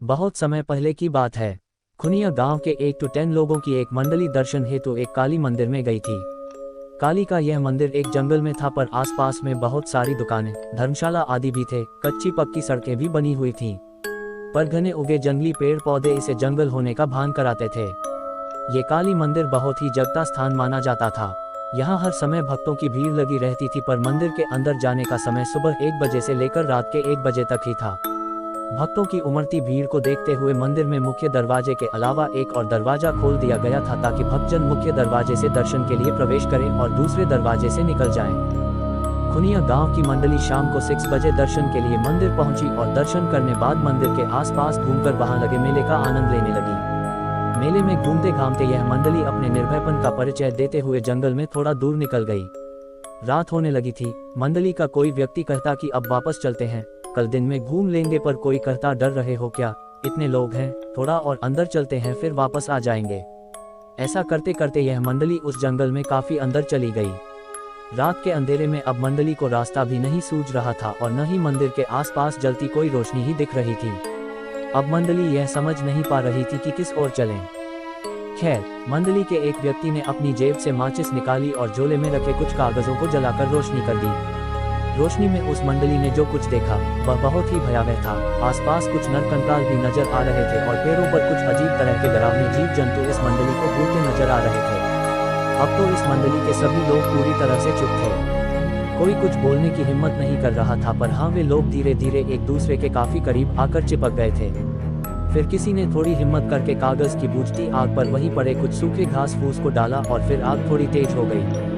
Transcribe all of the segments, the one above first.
बहुत समय पहले की बात है। खुनिया गांव के 8 to 10 लोगों की एक मंडली दर्शन हेतु एक काली मंदिर में गई थी। काली का यह मंदिर एक जंगल में था, पर आसपास में बहुत सारी दुकानें, धर्मशाला आदि भी थे। कच्ची पक्की सड़कें भी बनी हुई थीं, पर घने उगे जंगली पेड़ पौधे इसे जंगल होने का भान कराते थे। ये काली मंदिर बहुत ही जगता स्थान माना जाता था। यहाँ हर समय भक्तों की भीड़ लगी रहती थी, पर मंदिर के अंदर जाने का समय सुबह 1 बजे से लेकर रात के 1 बजे तक ही था। भक्तों की उमड़ती भीड़ को देखते हुए मंदिर में मुख्य दरवाजे के अलावा एक और दरवाजा खोल दिया गया था, ताकि भक्तजन मुख्य दरवाजे से दर्शन के लिए प्रवेश करें और दूसरे दरवाजे से निकल जाएं। खुनिया गांव की मंडली शाम को 6 बजे दर्शन के लिए मंदिर पहुंची और दर्शन करने बाद मंदिर के आसपास घूमकर वहां लगे मेले का आनंद लेने लगी। मेले में घूमते घामते यह मंडली अपने निर्भयपन का परिचय देते हुए जंगल में थोड़ा दूर निकल गई। रात होने लगी थी। मंडली का कोई व्यक्ति कहता कि अब वापस चलते हैं, कल दिन में घूम लेंगे, पर कोई कहता डर रहे हो क्या, इतने लोग हैं, थोड़ा और अंदर चलते हैं, फिर वापस आ जाएंगे। ऐसा करते करते यह मंडली उस जंगल में काफी अंदर चली गई। रात के अंधेरे में अब मंडली को रास्ता भी नहीं सूझ रहा था और न ही मंदिर के आसपास जलती कोई रोशनी ही दिख रही थी। अब मंडली यह समझ नहीं पा रही थी कि किस ओर चलें। खैर, मंडली के एक व्यक्ति ने अपनी जेब से माचिस निकाली और झोले में रखे कुछ कागजों को जलाकर रोशनी कर दी। रोशनी में उस मंडली ने जो कुछ देखा वह बहुत ही भयावह था। आसपास कुछ नरकंकाल भी नजर आ रहे थे और पेड़ों पर कुछ अजीब तरह के डरावने जीव जंतु इस मंडली को घूरते नजर आ रहे थे। अब तो इस मंडली के सभी लोग पूरी तरह से चुप थे। कोई कुछ बोलने की हिम्मत नहीं कर रहा था, पर हाँ, वे लोग धीरे धीरे एक दूसरे के काफी करीब आकर चिपक गए थे। फिर किसी ने थोड़ी हिम्मत करके कागज की बूझती आग पर वहीं पड़े कुछ सूखे घास फूस को डाला और फिर आग थोड़ी तेज हो गई।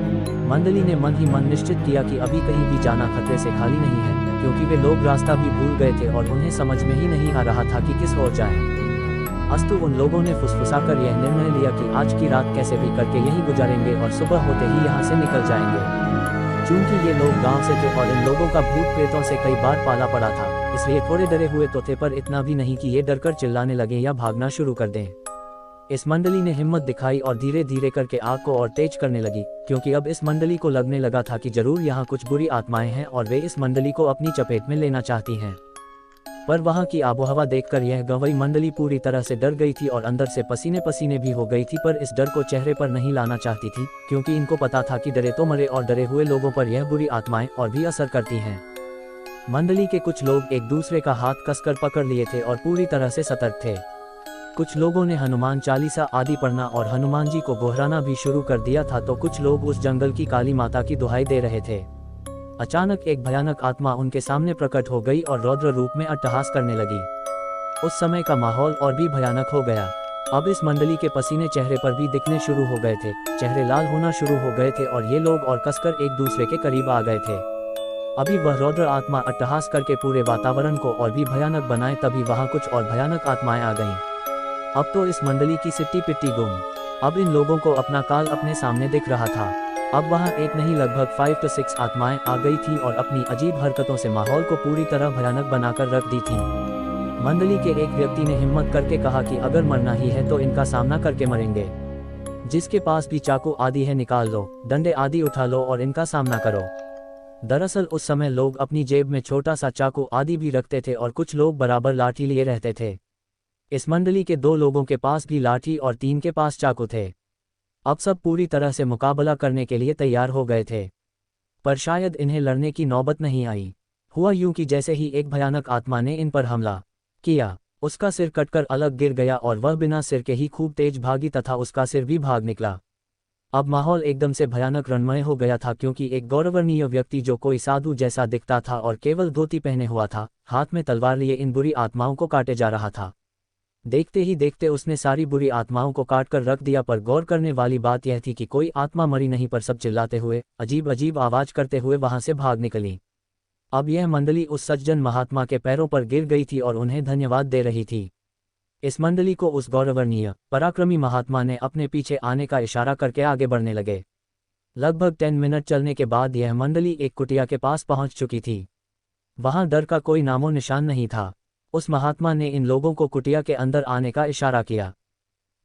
मंडली ने मन ही मन निश्चित किया कि अभी कहीं भी जाना खतरे से खाली नहीं है, क्योंकि वे लोग रास्ता भी भूल गए थे और उन्हें समझ में ही नहीं आ रहा था कि किस ओर जाएं। अस्तु उन लोगों ने फुसफुसाकर यह निर्णय लिया कि आज की रात कैसे भी करके यहीं गुजारेंगे और सुबह होते ही यहाँ से निकल जाएंगे। चूंकि ये लोग गांव से थे और इन लोगों का भूत प्रेतों से कई बार पाला पड़ा था, इसलिए थोड़े डरे हुए तो थे, पर इतना भी नहीं कि ये डरकर चिल्लाने लगे या भागना शुरू कर दें। इस मंडली ने हिम्मत दिखाई और धीरे धीरे करके आग को और तेज करने लगी, क्योंकि अब इस मंडली को लगने लगा था कि जरूर यहाँ कुछ बुरी आत्माएं हैं और वे इस मंडली को अपनी चपेट में लेना चाहती हैं। पर वहाँ की आबोहवा देखकर यह गंवई मंडली पूरी तरह से डर गई थी और अंदर से पसीने पसीने भी हो गई थी, पर इस डर को चेहरे पर नहीं लाना चाहती थी, क्योंकि इनको पता था कि डरे तो मरे और डरे हुए लोगों पर यह बुरी आत्माएं और भी असर करती हैं। मंडली के कुछ लोग एक दूसरे का हाथ कसकर पकड़ लिए थे और पूरी तरह से सतर्क थे। कुछ लोगों ने हनुमान चालीसा आदि पढ़ना और हनुमान जी को गोहराना भी शुरू कर दिया था, तो कुछ लोग उस जंगल की काली माता की दुहाई दे रहे थे। अचानक एक भयानक आत्मा उनके सामने प्रकट हो गई और रौद्र रूप में अट्टहास करने लगी। उस समय का माहौल और भी भयानक हो गया। अब इस मंडली के पसीने चेहरे पर भी दिखने शुरू हो गए थे, चेहरे लाल होना शुरू हो गए थे और ये लोग और कसकर एक दूसरे के करीब आ गए थे। अभी वह रौद्र आत्मा अट्टहास करके पूरे वातावरण को और भी भयानक बनाए, तभी वहां कुछ और भयानक आत्माएं आ गईं। अब तो इस मंडली की सिट्टी पिट्टी गुम। अब इन लोगों को अपना काल अपने सामने दिख रहा था। अब वहां एक नहीं लगभग 5 to 6 आत्माएं आ गई थी और अपनी अजीब हरकतों से माहौल को पूरी तरह भयानक बनाकर रख दी थी। मंडली के एक व्यक्ति ने हिम्मत करके कहा कि अगर मरना ही है तो इनका सामना करके मरेंगे। जिसके पास भी चाकू आदि है निकाल लो, डंडे आदि उठा लो और इनका सामना करो। दरअसल उस समय लोग अपनी जेब में छोटा सा चाकू आदि भी रखते थे और कुछ लोग बराबर लाठी लिए रहते थे। इस मंडली के 2 लोगों के पास भी लाठी और 3 के पास चाकू थे। अब सब पूरी तरह से मुकाबला करने के लिए तैयार हो गए थे, पर शायद इन्हें लड़ने की नौबत नहीं आई। हुआ यूं कि जैसे ही एक भयानक आत्मा ने इन पर हमला किया, उसका सिर कटकर अलग गिर गया और वह बिना सिर के ही खूब तेज भागी तथा उसका सिर भी भाग निकला। अब माहौल एकदम से भयानक रणमय हो गया था, क्योंकि एक गौरवनीय व्यक्ति जो कोई साधु जैसा दिखता था और केवल धोती पहने हुआ था, हाथ में तलवार लिए इन बुरी आत्माओं को काटे जा रहा था। देखते ही देखते उसने सारी बुरी आत्माओं को काट कर रख दिया, पर गौर करने वाली बात यह थी कि कोई आत्मा मरी नहीं, पर सब चिल्लाते हुए, अजीब अजीब आवाज करते हुए वहां से भाग निकली। अब यह मंडली उस सज्जन महात्मा के पैरों पर गिर गई थी और उन्हें धन्यवाद दे रही थी। इस मंडली को उस गौरवनीय पराक्रमी महात्मा ने अपने पीछे आने का इशारा करके आगे बढ़ने लगे। लगभग 10 मिनट चलने के बाद यह मंडली एक कुटिया के पास पहुंच चुकी थी। वहां डर का कोई नामो निशान नहीं था। उस महात्मा ने इन लोगों को कुटिया के अंदर आने का इशारा किया।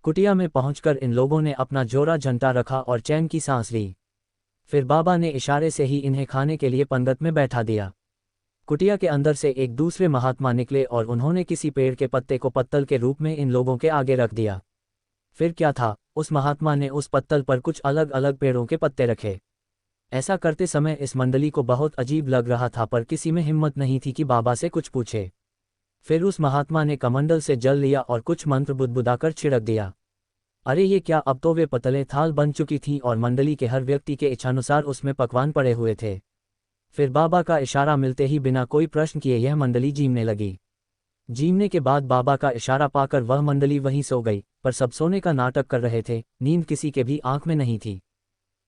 कुटिया में पहुंचकर इन लोगों ने अपना जोरा झंटा रखा और चैन की सांस ली। फिर बाबा ने इशारे से ही इन्हें खाने के लिए पंगत में बैठा दिया। कुटिया के अंदर से एक दूसरे महात्मा निकले और उन्होंने किसी पेड़ के पत्ते को पत्तल के रूप में इन लोगों के आगे रख दिया। फिर क्या था, उस महात्मा ने उस पत्तल पर कुछ अलग अलग पेड़ों के पत्ते रखे। ऐसा करते समय इस मंडली को बहुत अजीब लग रहा था, पर किसी में हिम्मत नहीं थी कि बाबा से कुछ पूछे। फिर उस महात्मा ने कमंडल से जल लिया और कुछ मंत्र बुदबुदाकर छिड़क दिया। अरे ये क्या, अब तो वे पतले थाल बन चुकी थीं और मंडली के हर व्यक्ति के इच्छानुसार उसमें पकवान पड़े हुए थे। फिर बाबा का इशारा मिलते ही बिना कोई प्रश्न किए यह मंडली जीमने लगी। जीमने के बाद बाबा का इशारा पाकर वह मंडली वहीं सो गई, पर सब सोने का नाटक कर रहे थे, नींद किसी के भी आंख में नहीं थी।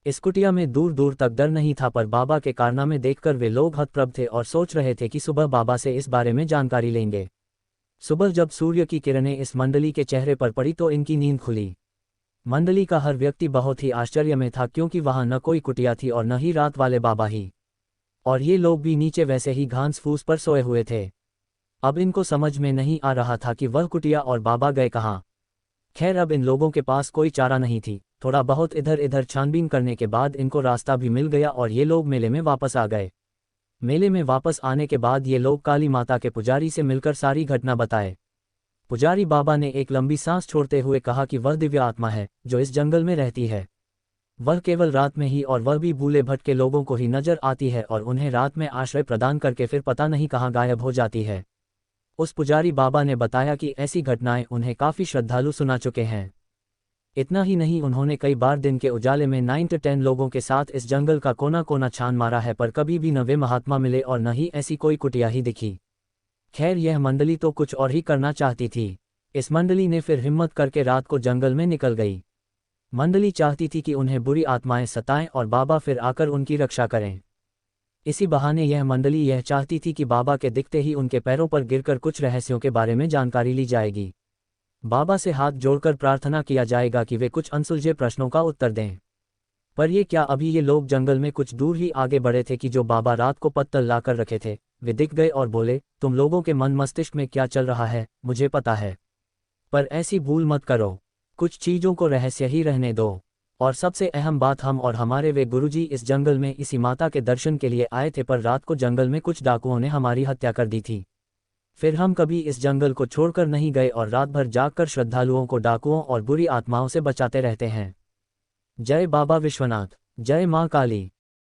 इस कुटिया में दूर दूर तक डर नहीं था, पर बाबा के कारनामे देखकर वे लोग हतप्रभ थे और सोच रहे थे कि सुबह बाबा से इस बारे में जानकारी लेंगे। सुबह जब सूर्य की किरणें इस मंडली के चेहरे पर पड़ी तो इनकी नींद खुली। मंडली का हर व्यक्ति बहुत ही आश्चर्य में था, क्योंकि वहां न कोई कुटिया थी और न ही रात वाले बाबा ही, और ये लोग भी नीचे वैसे ही घास फूस पर सोए हुए थे। अब इनको समझ में नहीं आ रहा था कि वह कुटिया और बाबा गए कहाँ। खैर, अब इन लोगों के पास कोई चारा नहीं थी। थोड़ा बहुत इधर इधर छानबीन करने के बाद इनको रास्ता भी मिल गया और ये लोग मेले में वापस आ गए। मेले में वापस आने के बाद ये लोग काली माता के पुजारी से मिलकर सारी घटना बताए। पुजारी बाबा ने एक लंबी सांस छोड़ते हुए कहा कि वह दिव्य आत्मा है जो इस जंगल में रहती है। वह केवल रात में ही, और वह भी भूले भटके लोगों को ही नजर आती है और उन्हें रात में आश्रय प्रदान करके फिर पता नहीं कहाँ गायब हो जाती है। उस पुजारी बाबा ने बताया कि ऐसी घटनाएं उन्हें काफ़ी श्रद्धालु सुना चुके हैं। इतना ही नहीं, उन्होंने कई बार दिन के उजाले में 9 से 10 लोगों के साथ इस जंगल का कोना कोना छान मारा है, पर कभी भी न वे महात्मा मिले और न ही ऐसी कोई कुटिया ही दिखी। खैर, यह मंडली तो कुछ और ही करना चाहती थी। इस मंडली ने फिर हिम्मत करके रात को जंगल में निकल गई। मंडली चाहती थी कि उन्हें बुरी आत्माएं सताएं और बाबा फिर आकर उनकी रक्षा करें। इसी बहाने यह मंडली यह चाहती थी कि बाबा के दिखते ही उनके पैरों पर गिरकर कुछ रहस्यों के बारे में जानकारी ली जाएगी। बाबा से हाथ जोड़कर प्रार्थना किया जाएगा कि वे कुछ अनसुलझे प्रश्नों का उत्तर दें। पर ये क्या, अभी ये लोग जंगल में कुछ दूर ही आगे बढ़े थे कि जो बाबा रात को पत्तल लाकर रखे थे वे दिख गए और बोले, तुम लोगों के मन मस्तिष्क में क्या चल रहा है मुझे पता है, पर ऐसी भूल मत करो, कुछ चीज़ों को रहस्य ही रहने दो। और सबसे अहम बात, हम और हमारे वे गुरुजी इस जंगल में इसी माता के दर्शन के लिए आए थे, पर रात को जंगल में कुछ डाकुओं ने हमारी हत्या कर दी थी। फिर हम कभी इस जंगल को छोड़कर नहीं गए और रात भर जागकर श्रद्धालुओं को डाकुओं और बुरी आत्माओं से बचाते रहते हैं। जय बाबा विश्वनाथ, जय माँ काली।